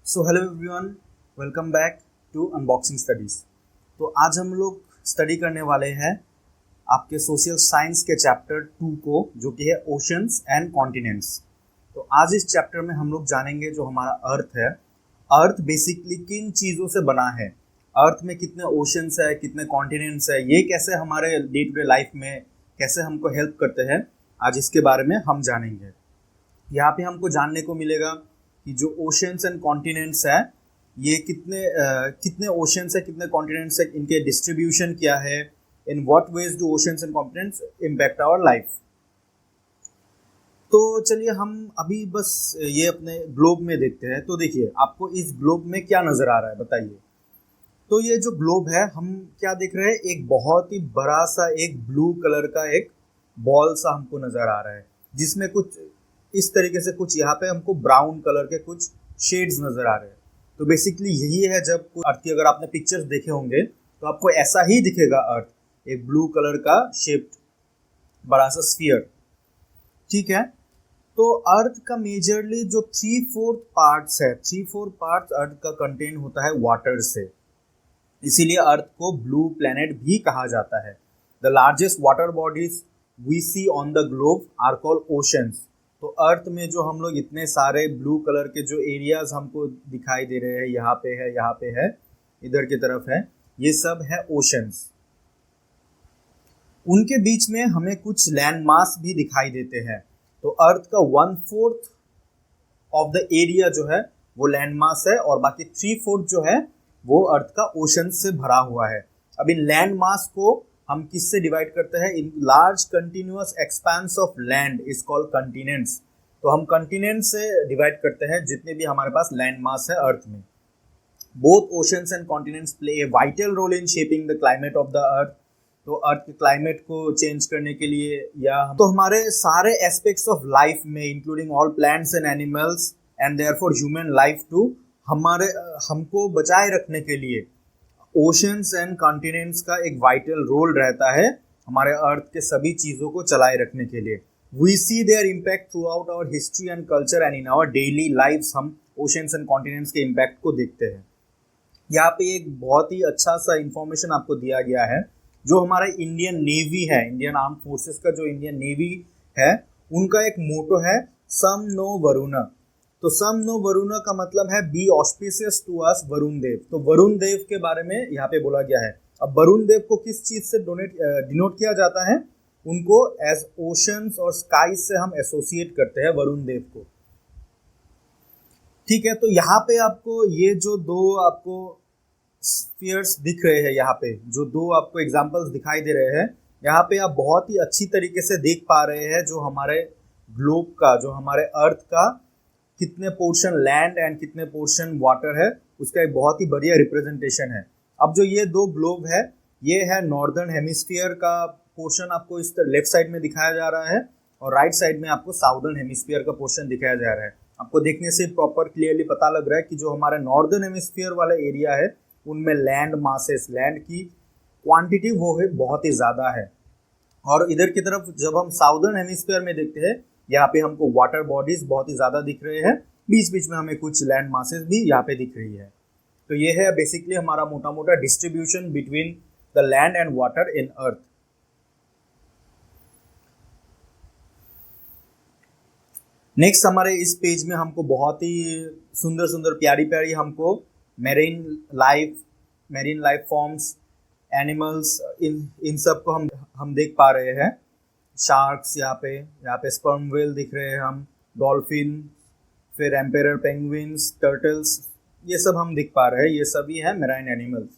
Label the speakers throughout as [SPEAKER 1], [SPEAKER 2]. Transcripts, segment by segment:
[SPEAKER 1] So hello everyone, welcome back to Unboxing Studies. तो आज हम लोग स्टडी करने वाले हैं आपके सोशल साइंस के चैप्टर 2 को, जो कि है ओशंस एंड कॉन्टिनेंट्स। तो आज इस चैप्टर में हम लोग जानेंगे जो हमारा अर्थ है, अर्थ बेसिकली किन चीज़ों से बना है, अर्थ में कितने ओशंस है, कितने कॉन्टिनेंट्स है, ये कैसे हमारे डे टू डे लाइफ में कैसे हमको हेल्प करते हैं, आज इसके बारे में हम जानेंगे। यहाँ पे हमको जानने को मिलेगा कि जो ओशंस एंड कॉन्टिनेंट्स है, ये कितने ओशंस है, कितने कॉन्टिनेंट्स है, इनके डिस्ट्रीब्यूशन क्या है, in what ways do oceans and continents impact our life. तो चलिए हम अभी बस ये अपने ग्लोब में देखते हैं। तो देखिए आपको इस ग्लोब में क्या नज़र आ रहा है, बताइए। तो ये जो ग्लोब है, हम क्या देख रहे हैं, एक बहुत ही बड़ा सा एक ब्लू कलर का एक बॉल सा हमको नज़र आ रहा है, जिसमें कुछ इस तरीके से कुछ यहाँ पे हमको ब्राउन कलर के कुछ शेड्स नज़र आ रहे हैं। तो बेसिकली यही है, जब अर्थ की अगर आपने पिक्चर्स देखे होंगे तो आपको ऐसा ही दिखेगा अर्थ, एक ब्लू कलर का शेप्ड बड़ा सा स्फीयर। ठीक है, तो अर्थ का मेजरली जो 3/4 पार्ट्स है, 3/4 पार्ट्स अर्थ का कंटेन होता है वाटर से, इसीलिए अर्थ को ब्लू प्लैनेट भी कहा जाता है। The largest water bodies we see on the globe are called oceans. तो अर्थ में जो हम लोग इतने सारे ब्लू कलर के जो एरियाज हमको दिखाई दे रहे हैं, यहाँ पे है, यहाँ पे है, इधर की तरफ है, ये सब है ओशंस। उनके बीच में हमें कुछ लैंड मास भी दिखाई देते हैं। तो अर्थ का 1/4 ऑफ द एरिया जो है वो लैंड मास है, और बाकी 3/4 जो है वो अर्थ का ओशन से भरा हुआ है। अब इन लैंड मास को हम किससे डिवाइड करते हैं? In large continuous expense of land is called continents. तो हम कंटिनेंट से डिवाइड करते हैं जितने भी हमारे पास लैंड मास है अर्थ में। Both oceans and continents play a vital role in shaping the climate of the earth. तो अर्थ के क्लाइमेट को चेंज करने के लिए, या तो हमारे सारे एस्पेक्ट्स ऑफ लाइफ में, including all plants and animals and therefore human life too, हमको बचाए रखने के लिए ओशंस एंड कॉन्टिनेंट्स का एक वाइटल रोल रहता है हमारे अर्थ के सभी चीज़ों को चलाए रखने के लिए। We see their impact throughout our history and culture and in our daily lives हम ओशंस एंड कॉन्टिनेंट्स के इम्पैक्ट को देखते हैं। यहाँ पे एक बहुत ही अच्छा सा इंफॉर्मेशन आपको दिया गया है। जो हमारा इंडियन नेवी है, इंडियन आर्म फोर्सेस का जो इंडियन नेवी है, उनका एक मोटो है सम नो वरुणा। तो सम नो वरुणा का मतलब है be auspicious to us Varun Dev. तो वरुण देव के बारे में यहाँ पे बोला गया है। अब वरुण देव को किस चीज से डिनोट किया जाता है? उनको एज ओशंस और स्काईज से हम एसोसिएट करते हैं वरुण देव को। ठीक है, तो यहाँ पे आपको ये जो दो आपको स्फीयर्स दिख रहे हैं, यहाँ पे जो दो आपको एग्जांपल्स दिखाई दे रहे हैं, यहाँ पे आप बहुत ही अच्छी तरीके से देख पा रहे हैं जो हमारे ग्लोब का, जो हमारे अर्थ का कितने पोर्शन लैंड एंड कितने पोर्शन वाटर है, उसका एक बहुत ही बढ़िया रिप्रेजेंटेशन है। अब जो ये दो ग्लोब है, ये है नॉर्दर्न हेमिस्फीयर का पोर्शन, आपको इस लेफ्ट साइड में दिखाया जा रहा है, और राइट साइड में आपको साउदर्न हेमिस्फीयर का पोर्शन दिखाया जा रहा है। आपको देखने से प्रॉपर क्लियरली पता लग रहा है कि जो हमारे नॉर्दर्न हेमिस्फीयर वाला एरिया है, उनमें लैंड मासेस, लैंड की क्वांटिटी वो है बहुत ही ज़्यादा है। और इधर की तरफ जब हम साउदर्न हेमिस्फीयर में देखते हैं, यहाँ पे हमको वाटर बॉडीज बहुत ही ज़्यादा दिख रहे हैं, बीच बीच में हमें कुछ लैंड मासेस भी यहाँ पे दिख रही है। तो ये है बेसिकली हमारा मोटा मोटा distribution between the land and water in earth. Next हमारे इस पेज में हमको बहुत ही सुंदर सुंदर प्यारी प्यारी हमको मेरीन लाइफ फॉर्म्स, एनिमल्स, इन सब को हम देख पा रहे हैं। शार्क्स, यहाँ पे स्पर्म व्हेल दिख रहे हैं, हम डॉल्फिन, फिर एम्पेरर पेंगुइन्स, टर्टल्स, ये सब हम दिख पा रहे हैं, ये सभी हैं मेराइन एनिमल्स।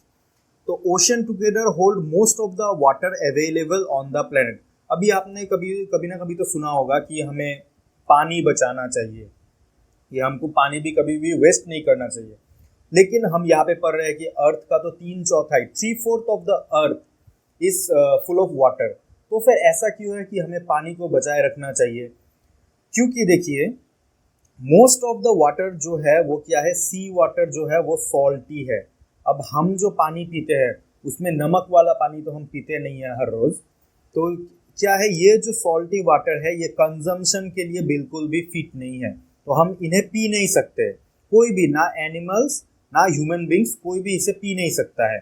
[SPEAKER 1] तो ocean together hold most of the water available on the planet. अभी आपने कभी ना कभी तो सुना होगा कि हमें पानी बचाना चाहिए, या हमको पानी भी कभी भी वेस्ट नहीं करना चाहिए, लेकिन हम यहाँ पे पढ़ रहे हैं कि अर्थ का तो 3/4 3/4 of the earth is full of water. तो फिर ऐसा क्यों है कि हमें पानी को बचाए रखना चाहिए? क्योंकि देखिए, मोस्ट ऑफ द वाटर जो है वो क्या है, सी वाटर जो है वो सॉल्टी है। अब हम जो पानी पीते हैं उसमें नमक वाला पानी तो हम पीते नहीं है हर रोज। तो क्या है, ये जो सॉल्टी वाटर है ये कंजम्पशन के लिए बिल्कुल भी फिट नहीं है, तो हम इन्हें पी नहीं सकते। कोई भी, ना एनिमल्स ना ह्यूमन बींग्स, कोई भी इसे पी नहीं सकता है।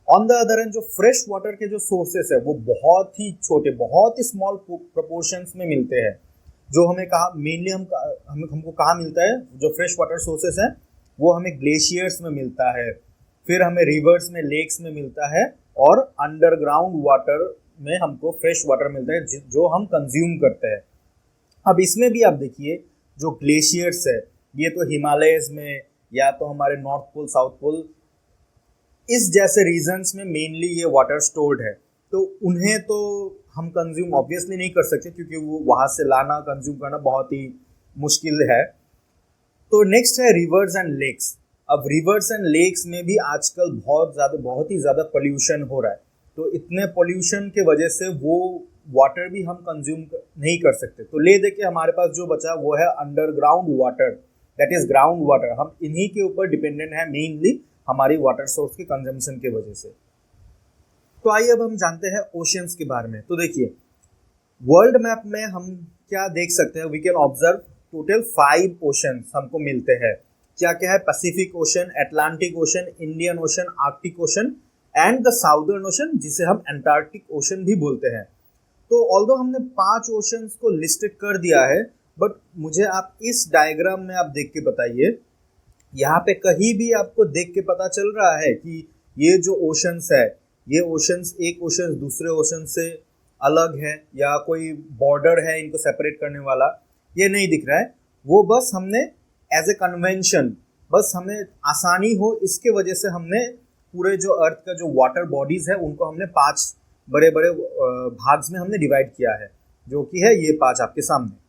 [SPEAKER 1] ऑन द अदर हैंड जो फ्रेश वाटर के जो सोर्सेस है वो बहुत ही छोटे, बहुत ही स्मॉल प्रोपोर्शंस में मिलते हैं। जो हमें कहा मेनली हमको कहाँ मिलता है, जो फ्रेश वाटर सोर्सेस है वो हमें ग्लेशियर्स में मिलता है, फिर हमें रिवर्स में, लेक्स में मिलता है, और अंडरग्राउंड वाटर में हमको फ्रेश वाटर मिलता है जो हम कंज्यूम करते हैं। अब इसमें भी आप देखिए जो ग्लेशियर्स है ये तो हिमालयस में या तो हमारे नॉर्थ पोल, साउथ पोल, इस जैसे रीजन्स में मेनली ये वाटर स्टोर्ड है। तो उन्हें तो हम कंज्यूम ऑब्वियसली नहीं कर सकते क्योंकि वो वहाँ से लाना, कंज्यूम करना बहुत ही मुश्किल है। तो नेक्स्ट है रिवर्स एंड लेक्स। अब रिवर्स एंड लेक्स में भी आजकल बहुत ही ज़्यादा पोल्यूशन हो रहा है। तो इतने पोल्यूशन के वजह से वो वाटर भी हम कंज्यूम नहीं कर सकते। तो ले दे के हमारे पास जो बचा वो है underground water, that is ground water. हम इन्हीं के ऊपर डिपेंडेंट है मेनली हमारी वाटर सोर्स के कंजम्पशन के वजह से। तो आइए अब हम जानते हैं ओशियंस के बारे में। तो देखिए वर्ल्ड मैप में हम क्या देख सकते हैं, we can observe total 5 oceans हमको मिलते हैं। क्या क्या है, Pacific Ocean, Atlantic Ocean, Indian Ocean, Arctic Ocean and the Southern Ocean जिसे हम एंटार्क्टिक ओशन भी बोलते हैं। तो ऑल्दो हमने 5 ओशंस को लिस्टेड कर दिया है, बट मुझे आप इस डायग्राम में आप देख के बताइए, यहाँ पे कहीं भी आपको देख के पता चल रहा है कि ये जो ओशंस है, ये ओशंस एक ओशन दूसरे ओशन से अलग है या कोई बॉर्डर है इनको सेपरेट करने वाला, ये नहीं दिख रहा है। वो बस हमने एज ए कन्वेंशन, बस हमें आसानी हो इसके वजह से हमने पूरे जो अर्थ का जो वाटर बॉडीज है उनको हमने 5 बड़े बड़े भाग्स में हमने डिवाइड किया है, जो कि है ये 5 आपके सामने।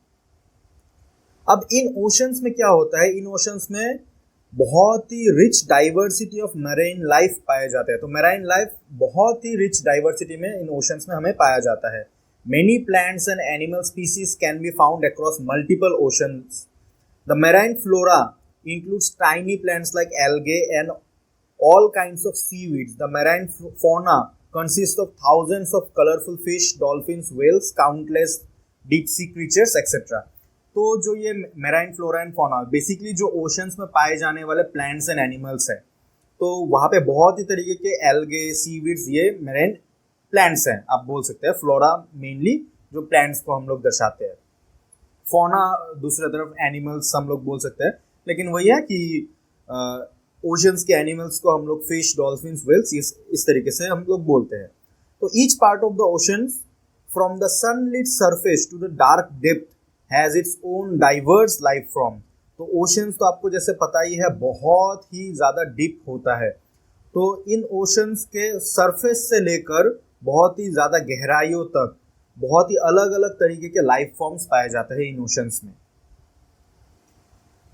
[SPEAKER 1] अब इन ओशंस में क्या होता है, इन ओशंस में बहुत ही rich diversity of marine life पाए जाते हैं। तो मैरीन लाइफ बहुत ही रिच डाइवर्सिटी में इन ओशंस में हमें पाया जाता है। Many plants and animal species can be found across multiple oceans. The marine flora includes tiny plants like algae and all kinds of seaweeds. The marine fauna consists of thousands of colorful fish, dolphins, whales, countless deep sea creatures, etc. तो जो ये marine flora and fauna basically जो oceans में पाए जाने वाले plants and animals हैं, तो वहाँ पे बहुत ही तरीके के एल्गे, सीवीड्स, ये मैराइन प्लांट्स हैं आप बोल सकते हैं। फ्लोरा मेनली जो प्लांट्स को हम लोग दर्शाते हैं, फौना दूसरी तरफ एनिमल्स हम लोग बोल सकते हैं। लेकिन वही है कि ओशंस के एनिमल्स को हम लोग फिश, डॉल्फिन्स, वेल्स इस तरीके से हम लोग बोलते हैं। तो each part of the oceans from the sunlit surface to the dark depth has its own diverse life form. तो ओशंस तो आपको जैसे पता ही है बहुत ही ज़्यादा डीप होता है। तो इन ओशंस के सरफेस से लेकर बहुत ही ज़्यादा गहराइयों तक बहुत ही अलग अलग तरीके के लाइफ फॉर्म्स पाए जाते हैं इन ओशंस में।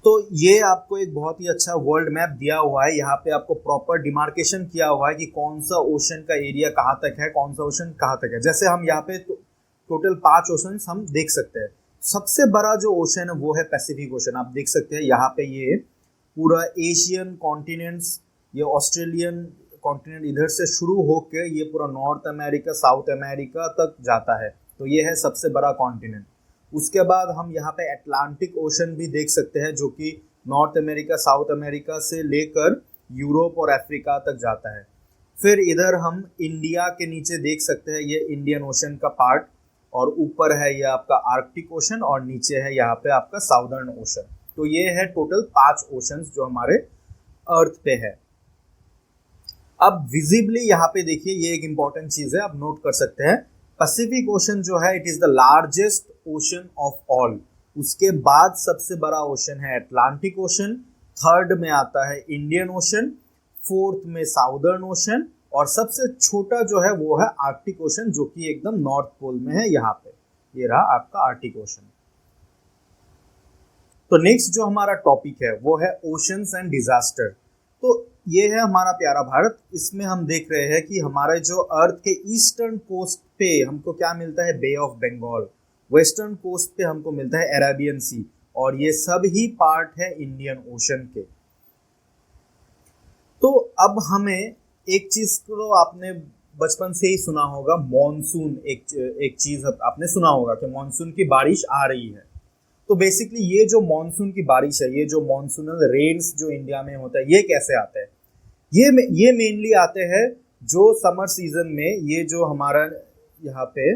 [SPEAKER 1] तो ये आपको एक बहुत ही अच्छा वर्ल्ड मैप दिया हुआ है। यहाँ पे आपको प्रॉपर डिमार्केशन किया हुआ है कि कौन सा ओशन का एरिया कहाँ तक है, कौन सा ओशन कहाँ तक है। जैसे हम यहाँ पे टोटल 5 ओशन हम देख सकते हैं। सबसे बड़ा जो ओशन है वो है पैसिफिक ओशन। आप देख सकते हैं यहाँ पे ये पूरा एशियन कॉन्टिनेंट्स, ये ऑस्ट्रेलियन कॉन्टिनेंट इधर से शुरू होकर ये पूरा नॉर्थ अमेरिका, साउथ अमेरिका तक जाता है। तो ये है सबसे बड़ा कॉन्टिनेंट। उसके बाद हम यहाँ पे अटलांटिक ओशन भी देख सकते हैं जो कि नॉर्थ अमेरिका, साउथ अमेरिका से लेकर यूरोप और अफ्रीका तक जाता है। फिर इधर हम इंडिया के नीचे देख सकते हैं ये इंडियन ओशन का पार्ट, और ऊपर है ये आपका आर्कटिक ओशन और नीचे है यहाँ पे आपका साउदर्न ओशन। तो ये है टोटल 5 ओशंस जो हमारे अर्थ पे है। अब विजिबली यहाँ पे देखिए ये एक इंपॉर्टेंट चीज है, आप नोट कर सकते हैं। पैसिफिक ओशन जो है it is the largest ocean of all. उसके बाद सबसे बड़ा ओशन है अटलांटिक ओशन, थर्ड में आता है इंडियन ओशन, फोर्थ में साउदर्न ओशन, और सबसे छोटा जो है वो है आर्कटिक ओशन जो कि एकदम नॉर्थ पोल में है। यहाँ पे ये रहा आपका आर्कटिक ओशन। तो नेक्स्ट जो हमारा टॉपिक है वो है ओशंस एंड डिजास्टर। तो ये है हमारा प्यारा भारत। इसमें हम देख रहे हैं कि हमारे जो अर्थ के ईस्टर्न कोस्ट पे हमको क्या मिलता है, बे ऑफ बंगाल। वेस्टर्न कोस्ट पे हमको मिलता है अरेबियन सी, और ये सब ही पार्ट है इंडियन ओशन के। तो अब हमें एक चीज को आपने बचपन से ही सुना होगा, मॉनसून। एक चीज आपने सुना होगा कि मॉनसून की बारिश आ रही है। तो बेसिकली ये जो मॉनसून की बारिश है, ये जो मॉनसूनल रेन्स जो इंडिया में होता है, ये कैसे आते हैं? ये मेनली आते हैं जो समर सीजन में, ये जो हमारा यहाँ पे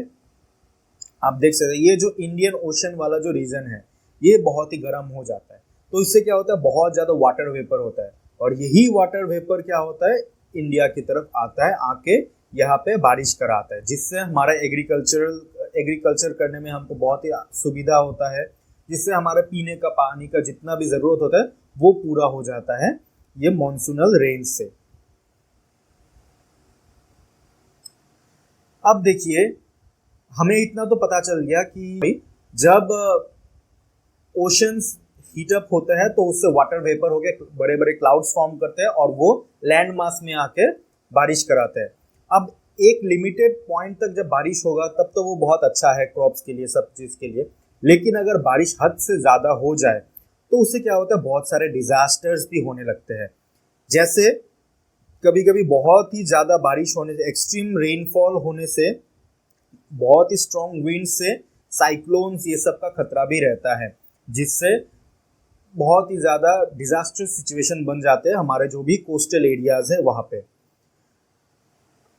[SPEAKER 1] आप देख सकते हैं, ये जो इंडियन ओशन वाला जो रीजन है ये बहुत ही गर्म हो जाता है। तो इससे क्या होता है, बहुत ज़्यादा वाटर वेपर होता है, और यही वाटर वेपर क्या होता है, इंडिया की तरफ आता है, आके यहाँ पे बारिश कराता है, जिससे हमारा एग्रीकल्चर करने में हमको बहुत ही सुविधा होता है, जिससे हमारे पीने का पानी का जितना भी ज़रूरत होता है वो पूरा हो जाता है ये मॉनसूनल रेन से। अब देखिए, हमें इतना तो पता चल गया कि जब ओशंस हीटअप होते हैं तो उससे वाटर वेपर हो गए, बड़े बड़े क्लाउड्स फॉर्म करते हैं और वो लैंड मास में आके बारिश कराते हैं। अब एक लिमिटेड पॉइंट तक जब बारिश होगा तब तो वो बहुत अच्छा है क्रॉप्स के लिए, सब चीज़ के लिए, लेकिन अगर बारिश हद से ज़्यादा हो जाए तो उससे क्या होता है, बहुत सारे डिजास्टर्स भी होने लगते हैं। जैसे कभी कभी बहुत ही ज़्यादा बारिश होने से, एक्सट्रीम रेनफॉल होने से, बहुत ही स्ट्रॉन्ग विंड से साइक्लोन्स ये सब का खतरा भी रहता है, जिससे बहुत ही ज़्यादा डिजास्टर सिचुएशन बन जाते हैं हमारे जो भी कोस्टल एरियाज है वहाँ पे।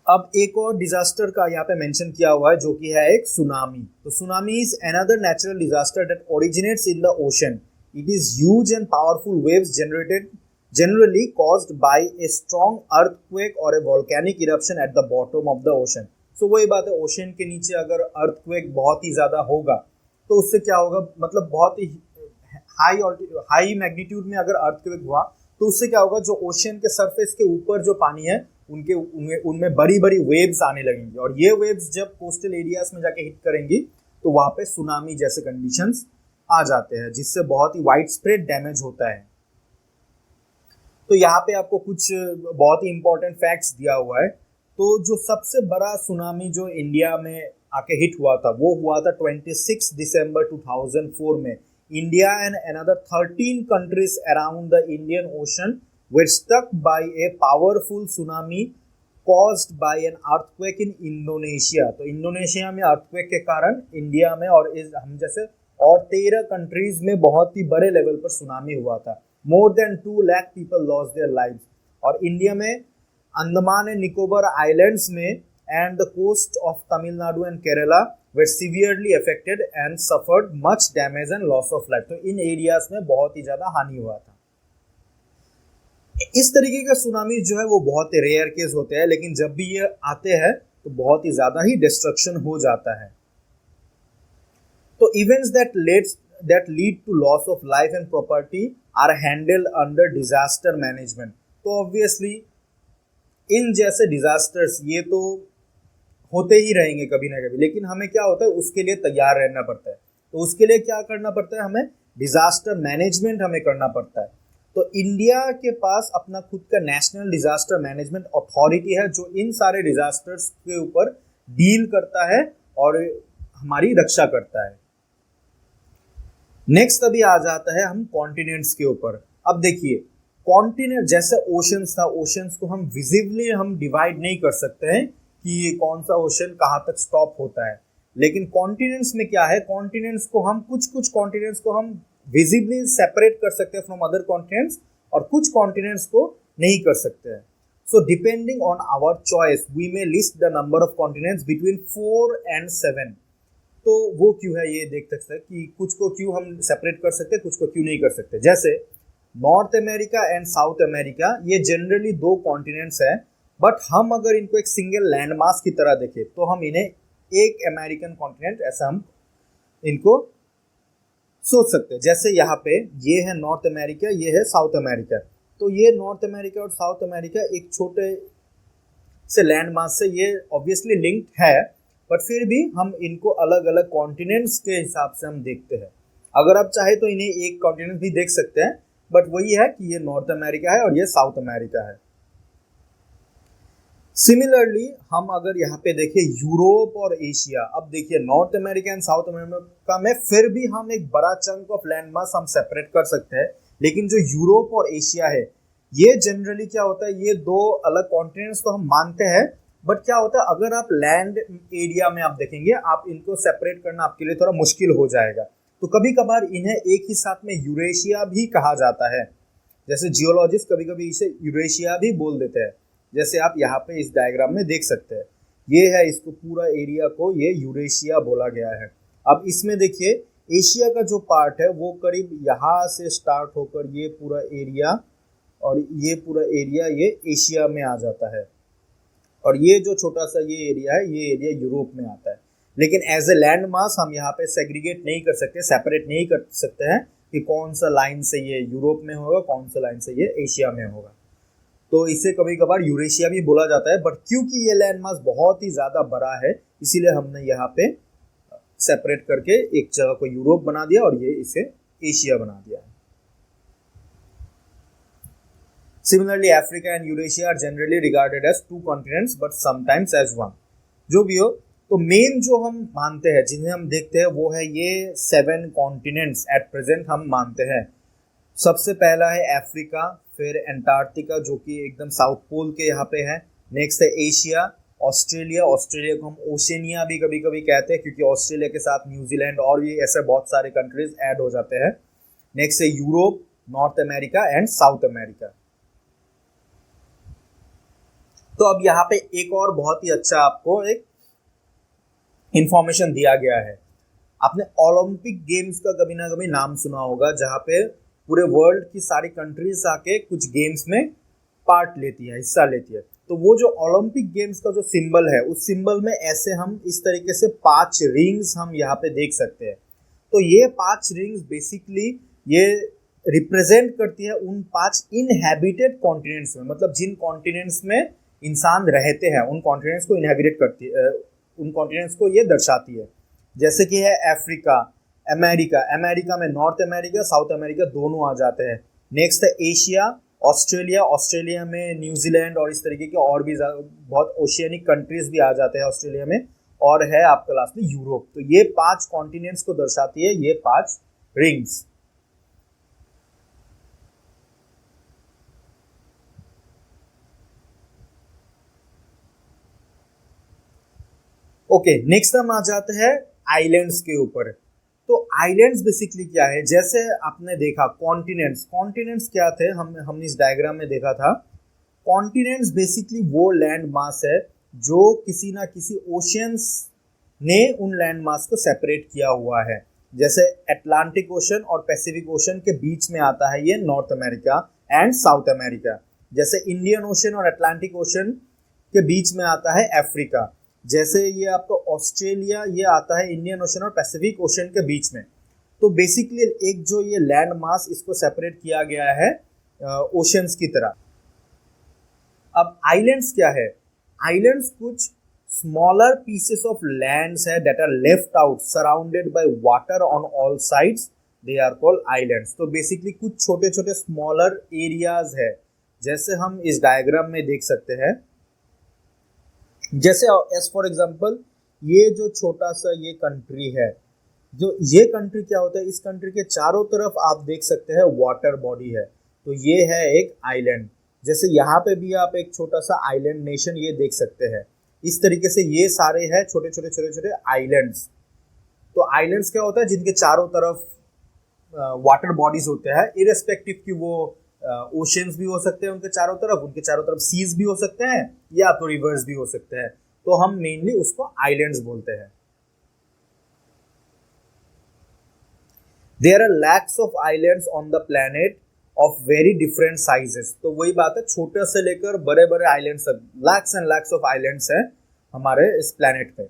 [SPEAKER 1] अब एक और डिजास्टर का यहाँ पे मेंशन किया हुआ है जो कि है एक सुनामी। तो tsunami is another natural disaster that originates in the ocean. It is huge and powerful waves generated generally caused by a strong earthquake or a volcanic eruption at the bottom of the ocean. So वही बात है, ocean के नीचे अगर earthquake बहुत ही ज़्यादा होगा तो उससे क्या होगा, मतलब बहुत ही हाई मैग्नीट्यूड में अगर earthquake हुआ तो उससे क्या होगा, जो ओशन के सरफेस के ऊपर जो पानी है उनमें बड़ी बड़ी वेव्स आने लगेंगी, और ये वेव्स जब कोस्टल एरियाज में जाके हिट करेंगी तो वहाँ पे सुनामी जैसे कंडीशंस आ जाते हैं, जिससे बहुत ही वाइड स्प्रेड डैमेज होता है। तो यहाँ पे आपको कुछ बहुत ही इंपॉर्टेंट फैक्ट्स दिया हुआ है। तो जो सबसे बड़ा सुनामी जो इंडिया में आके हिट हुआ था वो हुआ था 26 दिसंबर 2004 में। India and another 13 countries around the Indian Ocean were struck by a powerful tsunami caused by an earthquake in Indonesia. तो इंडोनेशिया में अर्थक्वेक के कारण इंडिया में और हम जैसे और 13 कंट्रीज में बहुत ही बड़े लेवल पर सुनामी हुआ था। More than 2 lakh people lost their lives। और इंडिया में अंडमान एंड निकोबार आइलैंड्स में and the coast of Tamil Nadu and Kerala were severely affected and suffered much damage and loss of life। तो इन एरियाज में बहुत ही ज़्यादा हानि हुआ था। इस तरीके का सुनामी जो है वो बहुत ही रेयर केस होते हैं, लेकिन जब भी ये आते हैं तो बहुत ही ज़्यादा ही डिस्ट्रक्शन हो जाता है। तो events that lead to loss of life and property are handled under disaster management। तो obviously इन जैसे disasters ये तो होते ही रहेंगे कभी ना कभी, लेकिन हमें क्या होता है, उसके लिए तैयार रहना पड़ता है। तो उसके लिए क्या करना पड़ता है, हमें डिजास्टर मैनेजमेंट हमें करना पड़ता है। तो इंडिया के पास अपना खुद का नेशनल डिजास्टर मैनेजमेंट अथॉरिटी है जो इन सारे डिजास्टर्स के ऊपर डील करता है और हमारी रक्षा करता है। नेक्स्ट अभी आ जाता है हम कॉन्टिनेंट्स के ऊपर। अब देखिए, कॉन्टिनेंट जैसे ओशंस था, ओशंस को हम विजिबली हम डिवाइड नहीं कर सकते हैं कि कौन सा ओशन कहाँ तक स्टॉप होता है, लेकिन कॉन्टिनेंट्स में क्या है, कॉन्टिनेंट्स को हम कुछ कॉन्टिनेंट्स को हम विजिबली सेपरेट कर सकते हैं फ्रॉम अदर कॉन्टिनेंट्स, और कुछ कॉन्टिनेंट्स को नहीं कर सकते हैं। So depending on our choice we may list the number of continents between 4 and 7। तो वो क्यों है ये देख सकते हैं कि कुछ को क्यों हम सेपरेट कर सकते हैं, कुछ को क्यों नहीं कर सकते। जैसे north America and south America, ये जनरली 2 कॉन्टिनेंट्स हैं, बट हम अगर इनको एक सिंगल लैंड मास की तरह देखें तो हम इन्हें एक अमेरिकन कॉन्टिनेंट ऐसा हम इनको सोच सकते हैं। जैसे यहाँ पे ये है नॉर्थ अमेरिका, ये है साउथ अमेरिका। तो ये नॉर्थ अमेरिका और साउथ अमेरिका एक छोटे से लैंड मास से ये ऑब्वियसली लिंक्ड है, बट फिर भी हम इनको अलग अलग कॉन्टिनेंट्स के हिसाब से हम देखते हैं। अगर आप चाहे तो इन्हें एक कॉन्टिनेंट भी देख सकते हैं, बट वही है कि ये नॉर्थ अमेरिका है और ये साउथ अमेरिका है। सिमिलरली हम अगर यहाँ पे देखें यूरोप और एशिया, अब देखिए north America and south America में फिर भी हम एक बड़ा चंक ऑफ लैंड मास हम सेपरेट कर सकते हैं, लेकिन जो यूरोप और एशिया है ये जनरली क्या होता है, ये 2 अलग कॉन्टिनेंट्स तो हम मानते हैं, बट क्या होता है अगर आप लैंड एरिया में आप देखेंगे, आप इनको सेपरेट करना आपके लिए थोड़ा मुश्किल हो जाएगा। तो कभी कभार इन्हें एक ही साथ में यूरेशिया भी कहा जाता है। जैसे जियोलॉजिस्ट कभी कभी इसे यूरेशिया भी बोल देते हैं, जैसे आप यहाँ पे इस डायग्राम में देख सकते हैं। ये है, इसको पूरा एरिया को ये यूरेशिया बोला गया है। अब इसमें देखिए एशिया का जो पार्ट है वो करीब यहाँ से स्टार्ट होकर ये पूरा एरिया और ये पूरा एरिया ये एशिया में आ जाता है, और ये जो छोटा सा ये एरिया है ये एरिया यूरोप में आता है। लेकिन एज ए लैंड मास हम यहाँ पे सेग्रीगेट नहीं कर सकते, सेपरेट नहीं कर सकते हैं कि कौन सा लाइन से ये यूरोप में होगा, कौन सा लाइन से ये एशिया में होगा। तो इसे कभी कभार यूरेशिया भी बोला जाता है, बट क्योंकि ये लैंड मास बहुत ही ज़्यादा बड़ा है इसीलिए हमने यहाँ पे सेपरेट करके एक जगह को यूरोप बना दिया और ये इसे एशिया बना दिया है। Similarly, Africa and Eurasia are generally regarded as two continents, but sometimes as one. जो भी हो, तो मेन जो हम मानते हैं, जिन्हें हम देखते हैं, वो है ये 7 कॉन्टिनेंट्स एट प्रेजेंट हम मानते हैं। सबसे पहला है अफ्रीका, फिर अंटार्कटिका जो कि एकदम साउथ पोल के यहाँ पे है। नेक्स्ट है एशिया, ऑस्ट्रेलिया, ऑस्ट्रेलिया को हम ओशनिया भी कभी कभी कहते हैं क्योंकि ऑस्ट्रेलिया के साथ न्यूजीलैंड और भी ऐसे बहुत सारे कंट्रीज ऐड हो जाते हैं। नेक्स्ट है Europe, north America and south America. तो अब यहाँ पे एक और बहुत ही अच्छा आपको एक इंफॉर्मेशन दिया गया है। आपने ओलंपिक गेम्स का कभी ना कभी नाम सुना होगा, जहाँ पे पूरे वर्ल्ड की सारी कंट्रीज आके कुछ गेम्स में पार्ट लेती है, हिस्सा लेती है। तो वो जो ओलंपिक गेम्स का जो सिंबल है, उस सिंबल में ऐसे हम इस तरीके से 5 रिंग्स हम यहाँ पे देख सकते हैं। तो ये 5 रिंग्स बेसिकली ये रिप्रेजेंट करती है उन 5 इनहैबिटेड कॉन्टिनेंट्स में, मतलब जिन कॉन्टिनेंट्स में इंसान रहते हैं उन कॉन्टिनेंट्स को इनहैबिट करती है, उन कॉन्टिनेंट्स को ये दर्शाती है। जैसे कि है अफ्रीका, अमेरिका, अमेरिका में नॉर्थ अमेरिका, साउथ अमेरिका दोनों आ जाते हैं। नेक्स्ट है एशिया, ऑस्ट्रेलिया, ऑस्ट्रेलिया में न्यूजीलैंड और इस तरीके के और भी बहुत ओशियनिक कंट्रीज भी आ जाते हैं ऑस्ट्रेलिया में। और है आपका लास्ट में यूरोप। तो ये 5 कॉन्टिनेंट्स को दर्शाती है ये 5 रिंग्स। ओके, नेक्स्ट हम आ जाते हैं आइलैंड्स के ऊपर। तो आइलैंड्स बेसिकली क्या है, जैसे आपने देखा कॉन्टिनेंट्स, कॉन्टिनेंट्स क्या थे, हमने इस डायग्राम में देखा था। कॉन्टिनेंट्स बेसिकली वो लैंड मास है जो किसी ना किसी ओशियंस ने उन लैंड मास को सेपरेट किया हुआ है। जैसे अटलांटिक ओशन और पैसिफिक ओशन के बीच में आता है ये north America and south America. जैसे इंडियन ओशन और अटलांटिक ओशन के बीच में आता है अफ्रीका। जैसे ये आपका ऑस्ट्रेलिया, ये आता है इंडियन ओशन और पैसिफिक ओशन के बीच में। तो बेसिकली एक जो ये लैंड मास, इसको सेपरेट किया गया है ओशंस की तरह। अब आइलैंड्स क्या है, आइलैंड्स कुछ स्मॉलर पीसेस ऑफ लैंड्स है that are left out surrounded by water on all sides, they are called islands. तो बेसिकली कुछ छोटे छोटे स्मॉलर एरियाज है, जैसे हम इस डायग्राम में देख सकते हैं। जैसे एज फॉर एग्जांपल ये जो छोटा सा ये कंट्री है, जो ये कंट्री क्या होता है, इस कंट्री के चारों तरफ आप देख सकते हैं वाटर बॉडी है, तो ये है एक आइलैंड। जैसे यहाँ पे भी आप एक छोटा सा आइलैंड नेशन ये देख सकते हैं। इस तरीके से ये सारे हैं छोटे छोटे छोटे छोटे आइलैंड्स। तो आइलैंड्स क्या होता है, जिनके चारों तरफ वाटर बॉडीज होते हैं, इरेस्पेक्टिव कि वो ओशंस भी हो सकते हैं उनके चारों तरफ सीज भी हो सकते हैं या तो रिवर्स भी हो सकते हैं। तो हम मेनली उसको आइलैंड्स बोलते हैं। There are lakhs of islands on the planet of very different sizes. तो वही बात है, छोटे से लेकर बड़े बड़े आइलैंड्स तक lakhs and lakhs of islands हैं हमारे इस प्लैनेट पे।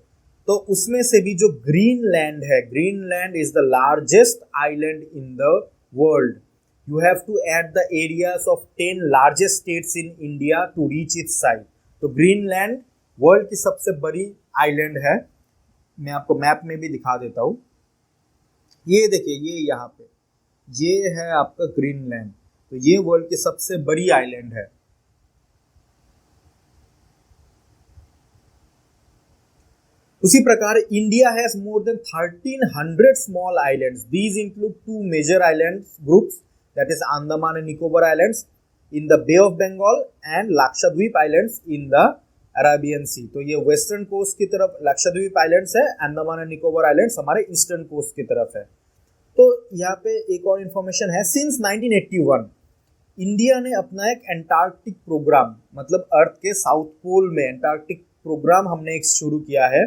[SPEAKER 1] तो उसमें से भी जो ग्रीनलैंड है, Greenland is the largest island in the world. You have to add the areas of 10 largest states in India to reach its size. तो ग्रीनलैंड वर्ल्ड की सबसे बड़ी आइलैंड है। मैं आपको मैप में भी दिखा देता हूँ। ये देखिए, ये यहाँ पे ये है आपका ग्रीनलैंड। तो ये वर्ल्ड की सबसे बड़ी आइलैंड है। उसी प्रकार India has more than 1300 small islands. These include 2 major island groups, that is Andaman and Nicobar Islands in the Bay of Bengal and Lakshadweep Islands in the Arabian Sea। तो ये western coast की तरफ Lakshadweep islands है, Andaman and Nicobar islands हमारे eastern coast की तरफ है। यहाँ पे एक और इन्फॉर्मेशन है, सिंस 1981 इंडिया ने अपना एक एंटार्क्टिक प्रोग्राम, मतलब अर्थ के साउथ पोल में एंटार्क्टिक प्रोग्राम हमने एक शुरू किया है,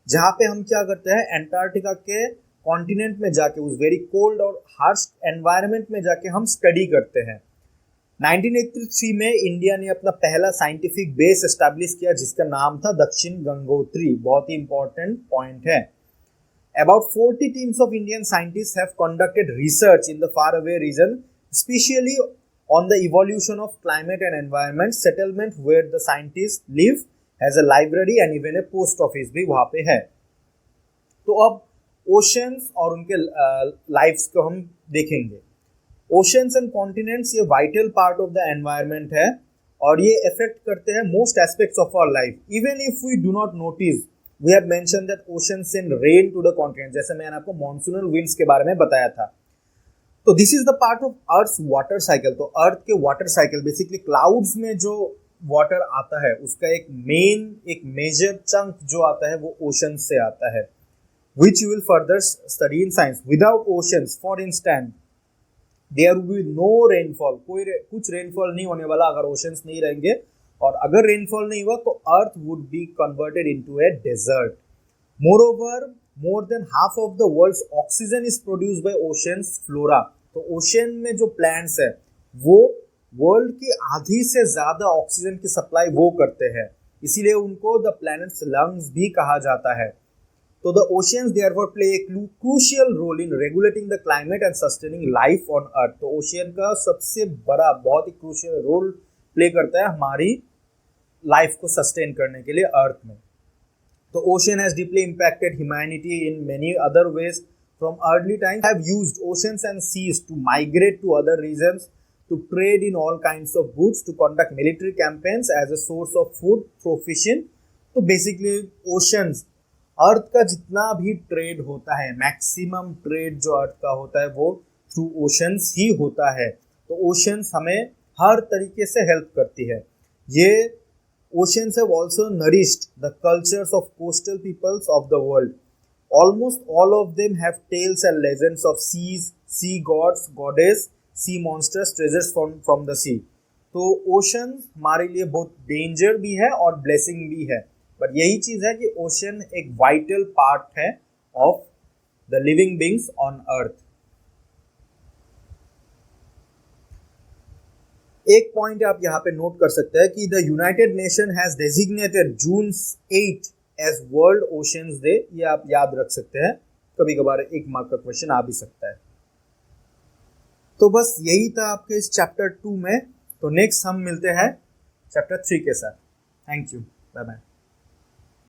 [SPEAKER 1] जहाँ पे हम क्या करते हैं, एंटार्क्टिका के कॉन्टिनेंट में जाके उस वेरी कोल्ड और हार्श एनवायरनमेंट में जाके हम स्टडी करते हैं। 1983 में इंडिया ने अपना पहला साइंटिफिक बेस एस्टैब्लिश किया जिसका नाम था दक्षिण गंगोत्री। बहुत ही इंपॉर्टेंट पॉइंट है। About 40 teams of Indian scientists have conducted research in the faraway region, especially on the evolution of climate and environment. Settlement where the scientists live has a library and even a post office भी वहाँ पे है। तो अब oceans और उनके lives को हम देखेंगे। ओशंस एंड कॉन्टिनेंट्स ये vital part of the environment है और ये इफेक्ट करते हैं most aspects of our life. Even if we do not notice, we have mention that oceans send rain to the continent, जैसे मैंने आपको मॉनसूनल विंड्स के बारे में बताया था। तो this is the part of earth's water cycle. तो अर्थ के वाटर साइकिल, बेसिकली क्लाउड्स में जो वाटर आता है उसका एक मेजर चंक जो आता है वो ओशन से आता है, which you will further study in science. Without oceans, for instance, there will be no rainfall. कुछ रेनफॉल नहीं होने वाला अगर ओशंस नहीं रहेंगे, और अगर रेनफॉल नहीं हुआ तो अर्थ would be converted into a desert. Moreover, more than half of the world's oxygen is produced by oceans flora. तो ओशन में जो प्लांट्स है वो वर्ल्ड की आधी से ज्यादा ऑक्सीजन की सप्लाई वो करते हैं, इसीलिए उनको द प्लैनेट्स लंग्स भी कहा जाता है। So the oceans therefore play a crucial role in regulating the climate and sustaining life on Earth. तो ओशियन का सबसे बड़ा बहुत ही क्रूशियल रोल प्ले करता है हमारी लाइफ को सस्टेन करने के लिए अर्थ में। तो ocean has deeply impacted humanity in many other ways. From early times have used oceans and seas to migrate to other regions, to trade in all kinds of goods, to conduct military campaigns as a source of food for fishing. तो basically oceans, अर्थ का जितना भी trade होता है, maximum trade जो अर्थ का होता है वो थ्रू ओशंस ही होता है। तो ओशंस हमें हर तरीके से हेल्प करती है। ये oceans have also nourished the cultures of coastal peoples of the world. Almost all of them have tales and legends of seas, sea gods, goddess, sea monsters, treasures from the sea. तो ocean हमारे लिए बहुत danger भी है और blessing भी है, but यही चीज है कि ओशन एक वाइटल पार्ट है of the living beings on earth. एक पॉइंट आप यहाँ पे नोट कर सकते हैं कि the United Nation has designated June 8 as World Oceans Day. ये आप याद रख सकते हैं, कभी कभार एक मार्क का क्वेश्चन आ भी सकता है। तो बस यही था आपके इस चैप्टर 2 में। तो नेक्स्ट हम मिलते हैं चैप्टर 3 के साथ। Thank you, bye bye.